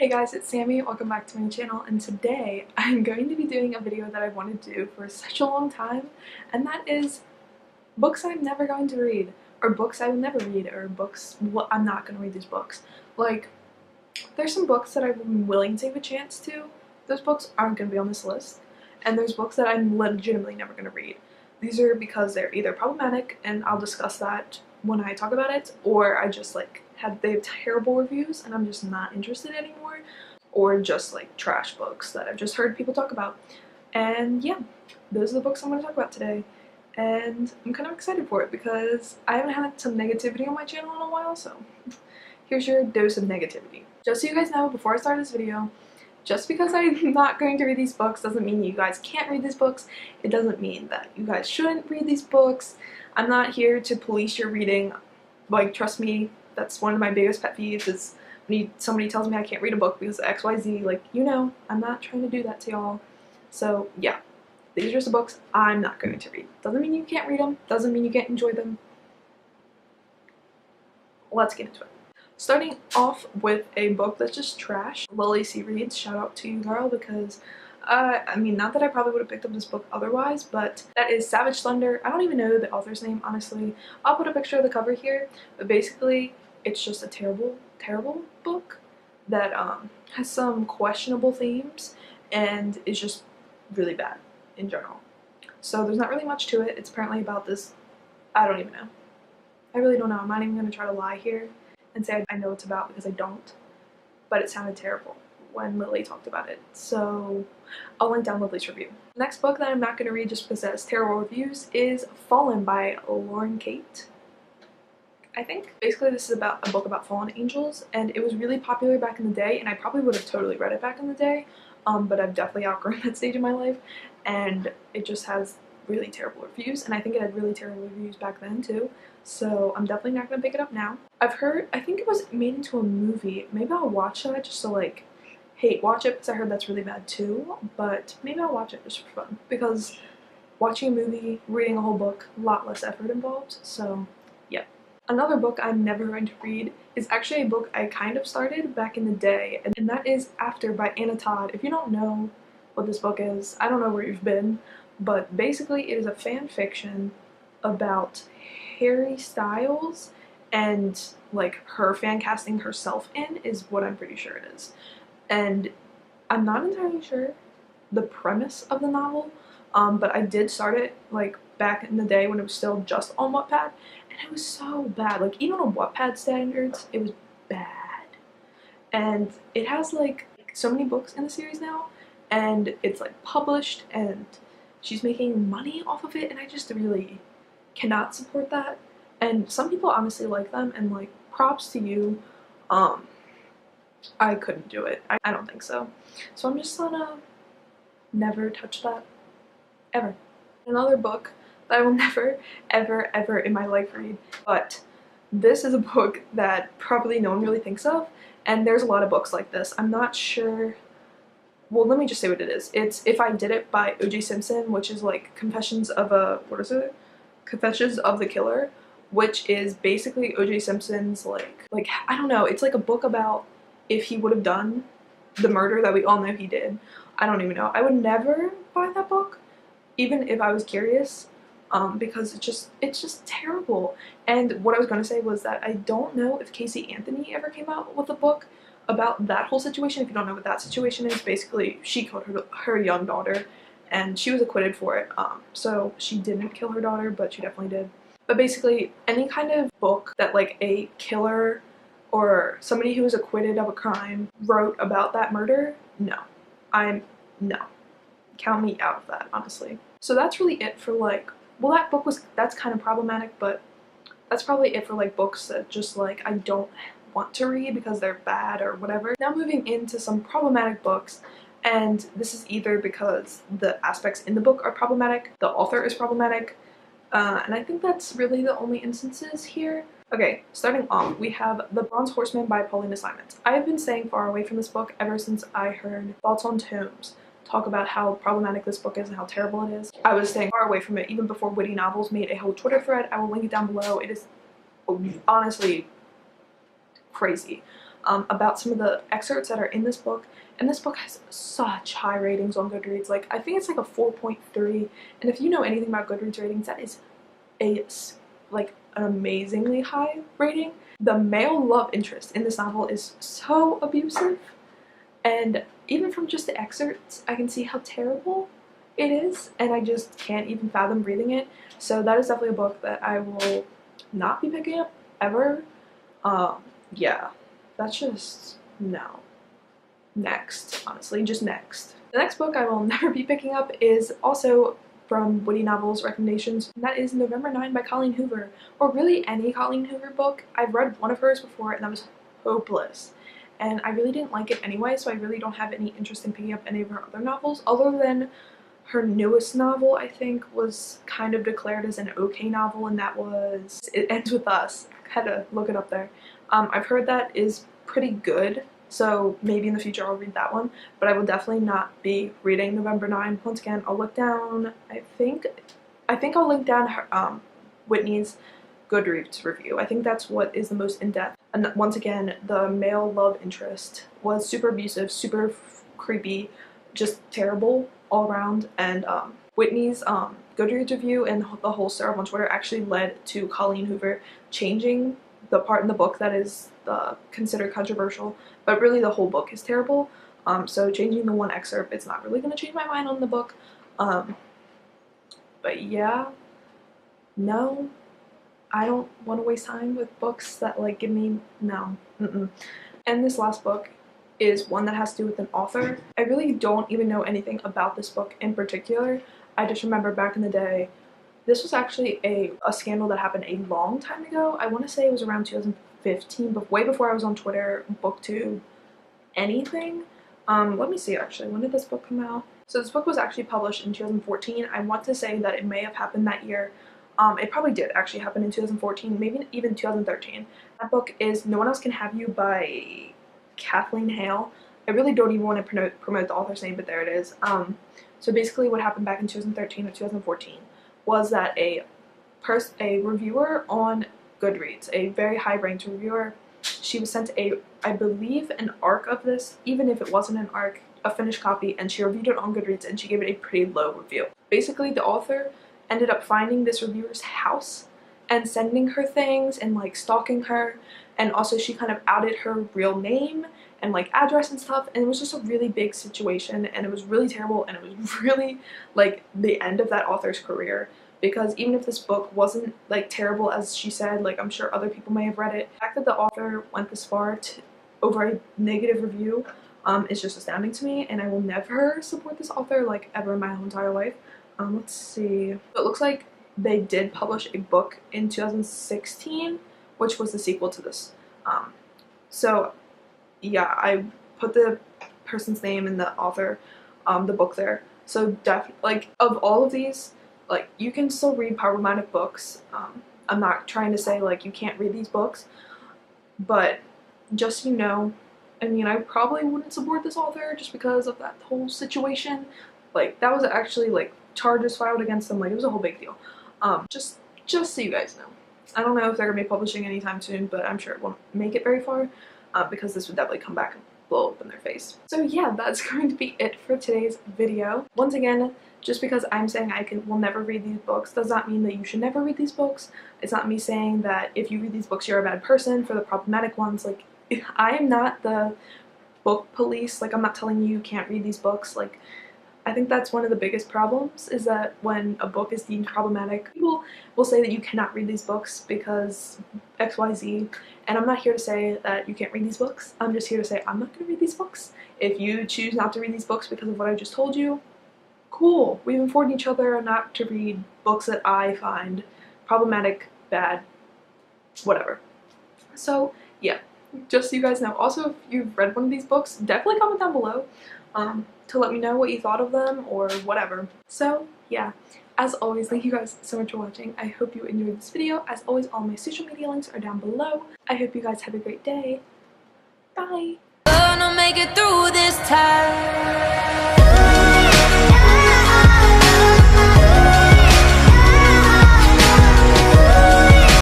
Hey guys, it's Sammy. Welcome back to my channel, and today I'm going to be doing a video that I've wanted to do for such a long time, and that is books I'm never going to read, or books I will never read, or books I'm not going to read these books. Like, there's some books that I'm willing to give a chance to. Those books aren't going to be on this list, and there's books that I'm legitimately never going to read. These are because they're either problematic, and I'll discuss that when I talk about it, or I just they have terrible reviews and I'm just not interested anymore, or just like trash books that I've just heard people talk about. And yeah, those are the books I'm going to talk about today, and I'm kind of excited for it because I haven't had some negativity on my channel in a while, so here's your dose of negativity. Just so you guys know, before I start this video, just because I'm not going to read these books doesn't mean you guys can't read these books. It doesn't mean that you guys shouldn't read these books. I'm not here to police your reading. Like, trust me, that's one of my biggest pet peeves is when somebody tells me I can't read a book because of XYZ. Like, you know, I'm not trying to do that to y'all. So yeah, these are just the books I'm not going to read. Doesn't mean you can't read them. Doesn't mean you can't enjoy them. Let's get into it. Starting off with a book that's just trash. Lily C. Reads, shout out to you, girl, because I mean, not that I probably would have picked up this book otherwise, but that is Savage Thunder. I don't even know the author's name, honestly. I'll put a picture of the cover here, but basically it's just a terrible, terrible book that has some questionable themes and is just really bad in general. So there's not really much to it. It's apparently about this, I don't even know. I really don't know. I'm not even going to try to lie here and say I know what it's about because I don't, but it sounded terrible when Lily talked about it, so I'll link down Lily's review. The next book that I'm not going to read just because it has terrible reviews is Fallen by Lauren Kate, I think. Basically, this is about a book about fallen angels, and it was really popular back in the day, and I probably would have totally read it back in the day, but I've definitely outgrown that stage of my life, and it just has really terrible reviews, and I think it had really terrible reviews back then too, so I'm definitely not going to pick it up now. I've heard, I think it was made into a movie. Maybe I'll watch that just to like watch it because I heard that's really bad too, but maybe I'll watch it just for fun because watching a movie, reading a whole book, a lot less effort involved, so yeah. Another book I'm never going to read is actually a book I kind of started back in the day, and that is After by Anna Todd. If you don't know what this book is, I don't know where you've been, but basically it is a fan fiction about Harry Styles, and like her fan casting herself in is what I'm pretty sure it is. And I'm not entirely sure the premise of the novel, but I did start it like back in the day when it was still just on Wattpad, and it was so bad. Like, even on Wattpad standards, it was bad. And it has like so many books in the series now, and it's like published, and she's making money off of it, and I just really cannot support that. And some people honestly like them, and like, props to you. I couldn't do it. I don't think so. So I'm just gonna never touch that ever. Another book that I will never, ever, ever in my life read, but this is a book that probably no one really thinks of, and there's a lot of books like this. I'm not sure. Well, let me just say what it is. It's If I Did It by O.J. Simpson, which is like Confessions of Confessions of the Killer, which is basically O.J. Simpson's like I don't know, it's like a book about if he would have done the murder that we all know he did. I don't even know. I would never buy that book, even if I was curious, because it's just terrible. And what I was going to say was that I don't know if Casey Anthony ever came out with a book about that whole situation. If you don't know what that situation is, basically she killed her young daughter, and she was acquitted for it. So she didn't kill her daughter, but she definitely did. But basically, any kind of book that like a killer or somebody who was acquitted of a crime wrote about that murder, no. No. Count me out of that, honestly. So that's really it for like, well, that's kind of problematic, but that's probably it for like books that just like I don't want to read because they're bad or whatever. Now moving into some problematic books, and this is either because the aspects in the book are problematic, the author is problematic, and I think that's really the only instances here. Okay, starting off, we have The Bronze Horseman by Paulina Simons. I have been staying far away from this book ever since I heard Thoughts on Tombs talk about how problematic this book is and how terrible it is. I was staying far away from it even before Witty Novels made a whole Twitter thread. I will link it down below. It is honestly crazy. about some of the excerpts that are in this book. And this book has such high ratings on Goodreads. Like, I think it's like a 4.3. And if you know anything about Goodreads ratings, that is like an amazingly high rating. The male love interest in this novel is so abusive. And even from just the excerpts, I can see how terrible it is. And I just can't even fathom reading it. So that is definitely a book that I will not be picking up ever. Yeah, that's just no. Next, honestly, just next. The next book I will never be picking up is also from Witty Novels recommendations, and that is November 9 by Colleen Hoover, or really any Colleen Hoover book. I've read one of hers before and that was hopeless, and I really didn't like it anyway, so I really don't have any interest in picking up any of her other novels, other than her newest novel, I think, was kind of declared as an okay novel, and that was It Ends With Us. I had to look it up there. I've heard that is pretty good, so maybe in the future I'll read that one, but I will definitely not be reading November 9. Once again, I'll look down, I think I'll link down her, Whitney's Goodreads review. I think that's what is the most in-depth. And once again, the male love interest was super abusive, super creepy, just terrible all around, and Whitney's Goodreads review and the whole stir up on Twitter actually led to Colleen Hoover changing the part in the book that is considered controversial, but really the whole book is terrible. So changing the one excerpt, it's not really going to change my mind on the book. But yeah, no, I don't want to waste time with books that like give me no. And this last book is one that has to do with an author. I really don't even know anything about this book in particular. I just remember back in the day, this was actually a scandal that happened a long time ago. I want to say it was around 2015, but way before I was on Twitter, BookTube, anything. Let me see actually, when did this book come out? So this book was actually published in 2014. I want to say that it may have happened that year. It probably did actually happen in 2014, maybe even 2013. That book is No One Else Can Have You by Kathleen Hale. I really don't even want to promote the author's name, but there it is. So basically what happened back in 2013 or 2014 was that a reviewer on Goodreads, a very high-ranked reviewer, she was sent I believe an ARC of this, even if it wasn't an ARC, a finished copy, and she reviewed it on Goodreads and she gave it a pretty low review. Basically the author ended up finding this reviewer's house and sending her things and like stalking her, and also she kind of outed her real name and like address and stuff, and it was just a really big situation, and it was really terrible, and it was really like the end of that author's career, because even if this book wasn't like terrible as she said, like I'm sure other people may have read it, the fact that the author went this far over a negative review is just astounding to me, and I will never support this author like ever in my whole entire life. Let's see. It looks like they did publish a book in 2016, which was the sequel to this. So yeah, I put the person's name and the author, the book there. So like of all of these, like you can still read problematic books. I'm not trying to say like you can't read these books, but just so you know, I mean, I probably wouldn't support this author just because of that whole situation. Like that was actually like charges filed against them, like it was a whole big deal. Just so you guys know. I don't know if they're gonna be publishing anytime soon, but I'm sure it won't make it very far, because this would definitely come back and blow up in their face. So yeah, that's going to be it for today's video. Once again, just because I'm saying will never read these books does not mean that you should never read these books. It's not me saying that if you read these books you're a bad person for the problematic ones. Like, I am not the book police. Like, I'm not telling you can't read these books. Like, I think that's one of the biggest problems, is that when a book is deemed problematic, people will say that you cannot read these books because XYZ, and I'm not here to say that you can't read these books. I'm just here to say I'm not going to read these books. If you choose not to read these books because of what I just told you, cool. We've informed each other not to read books that I find problematic, bad, whatever. So yeah, just so you guys know. Also, if you've read one of these books, definitely comment down below to let me know what you thought of them or whatever. So yeah, as always, thank you guys so much for watching. I hope you enjoyed this video. As always, all my social media links are down below. I hope you guys have a great day. Bye! Gonna make it through this time.